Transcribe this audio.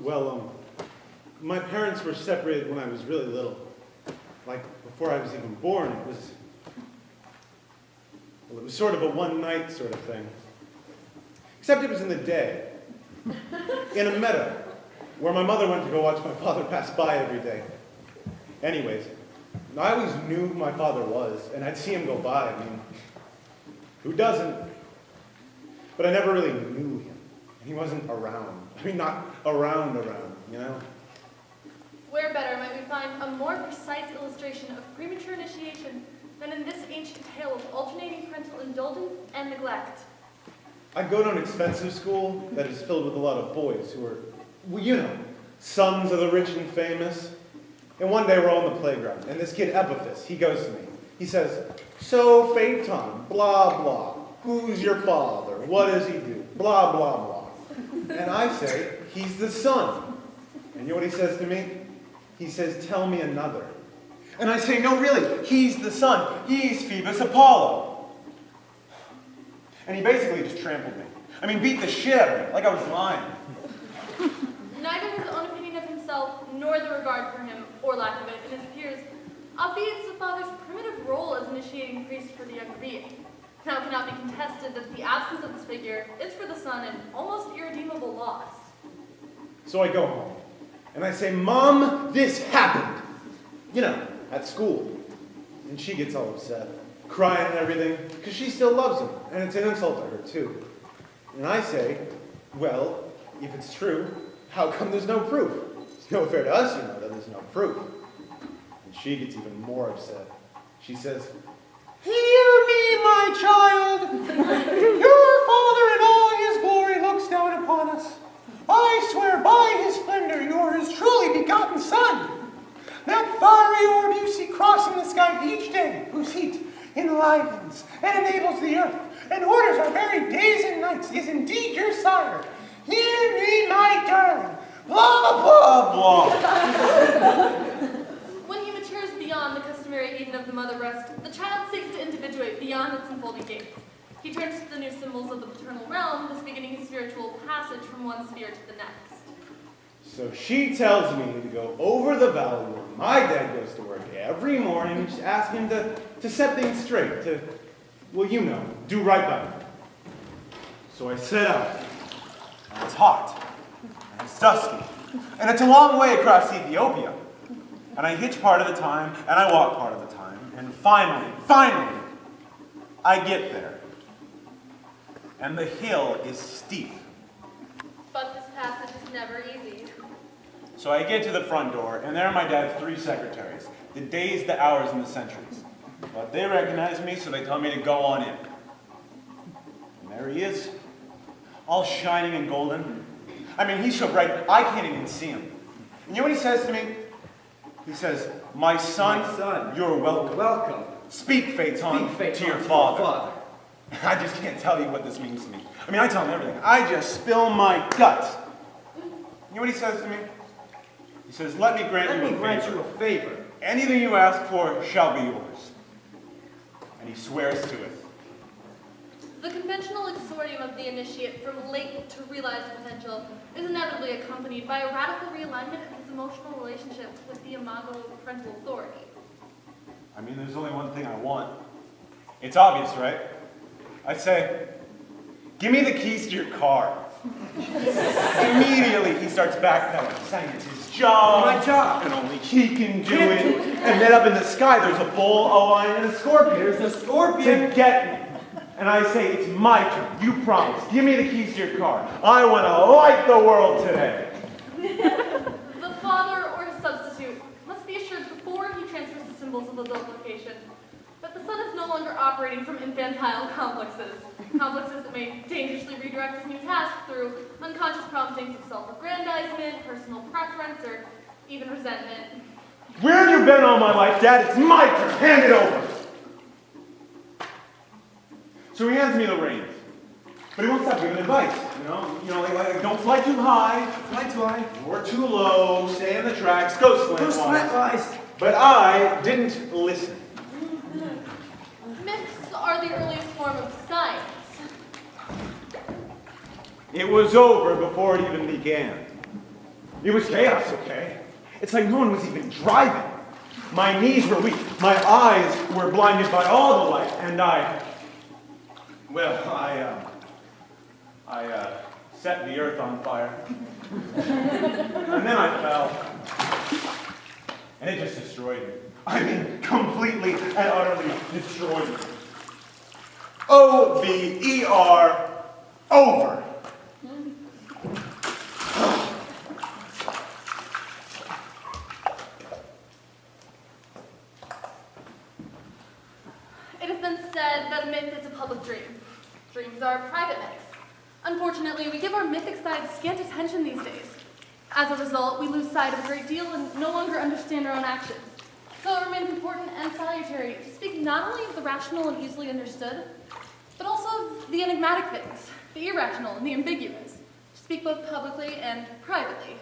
Well, my parents were separated when I was really little. Like, before I was even born, it was sort of a one-night sort of thing. Except it was in the day, in a meadow, where my mother went to go watch my father pass by every day. Anyways, I always knew who my father was, and I'd see him go by. I mean, who doesn't? But I never really knew him. He wasn't around. I mean, not around, you know? Where better might we find a more precise illustration of premature initiation than in this ancient tale of alternating parental indulgence and neglect? I go to an expensive school that is filled with a lot of boys who are, well, you know, sons of the rich and famous. And one day we're all on the playground, and this kid Epiphas, he goes to me. He says, "So, Phaeton, blah, blah. Who's your father? What does he do? Blah, blah, blah." And I say, "He's the son." And you know what he says to me? He says, "Tell me another." And I say, "No, really, he's the son. He's Phoebus Apollo." And he basically just trampled me. I mean, beat the shit out of me, like I was lying. Neither his own opinion of himself, nor the regard for him, or lack of it, in his peers, obviates the father's primitive role as initiating priest for the younger being. Now it cannot be contested that the absence of this figure is for the son an almost irredeemable loss. So I go home, and I say, "Mom, this happened." You know, at school. And she gets all upset, crying and everything, because she still loves him, and it's an insult to her, too. And I say, "Well, if it's true, how come there's no proof? It's no fair to us, you know, that there's no proof." And she gets even more upset. She says, "Hear me, my child. Your father in all his glory looks down upon us. I swear by his splendor you are his truly begotten son. That fiery orb you see crossing the sky each day, whose heat enlivens and enables the earth, and orders our very days and nights, is indeed your sire. Hear me, my darling. Blah, blah, blah." When he matures beyond the customary Eden of the mother breast, the child seeks to individuate beyond its enfolding gates. He turns to the new symbols of the paternal realm, thus beginning his spiritual passage from one sphere to the next. So she tells me to go over the valley where my dad goes to work every morning, just ask him to set things straight, to, well, you know, do right by me. So I set out, and it's hot, and it's dusty, and it's a long way across Ethiopia. And I hitch part of the time, and I walk part of the time, and finally, I get there. And the hill is steep. But this passage is never easy. So I get to the front door, and there are my dad's 3 secretaries, the days, the hours, and the centuries. But they recognize me, so they tell me to go on in. And there he is, all shining and golden. I mean, he's so bright, I can't even see him. And you know what he says to me? He says, my son, you're welcome. Welcome. Speak, Phaeton, to your father. I just can't tell you what this means to me. I mean, I tell him everything. I just spill my guts. You know what he says to me? He says, let me grant you a favor. Anything you ask for shall be yours. And he swears to it. The conventional exordium of the initiate from latent to realized potential is inevitably accompanied by a radical realignment of his emotional relationship with the imago of parental authority. I mean, there's only one thing I want. It's obvious, right? I say, give me the keys to your car. Immediately, he starts backpedaling, saying it's his job. My job. And only he can do it. And then up in the sky, there's a bull, a lion, and a scorpion. There's a scorpion. To get me. And I say, it's my turn. You promised. Give me the keys to your car. I want to light the world today. The father or his substitute must be assured before he transfers the symbols of adult location that the son is no longer operating from infantile complexes that may dangerously redirect his new task through unconscious promptings of self-aggrandizement, personal preference, or even resentment. Where have you been all my life, Dad? It's my turn. Hand it over. So he hands me the reins. But he won't stop giving advice, you know, like don't fly too high. Fly too high. Or too low. Stay on the tracks. Go slantwise. But I didn't listen. Myths are the earliest form of science. It was over before it even began. It was chaos, okay? It's like no one was even driving. My knees were weak. My eyes were blinded by all the light. And I set the earth on fire. And then I fell. And it just destroyed me. I mean, completely and utterly destroyed me. O-V-E-R, over. It has been said that a myth is a public dream. Dreams are private myths. Unfortunately, we give our mythic side scant attention these days. As a result, we lose sight of a great deal and no longer understand our own actions. So it remains important and salutary to speak not only of the rational and easily understood, but also of the enigmatic things, the irrational and the ambiguous, to speak both publicly and privately.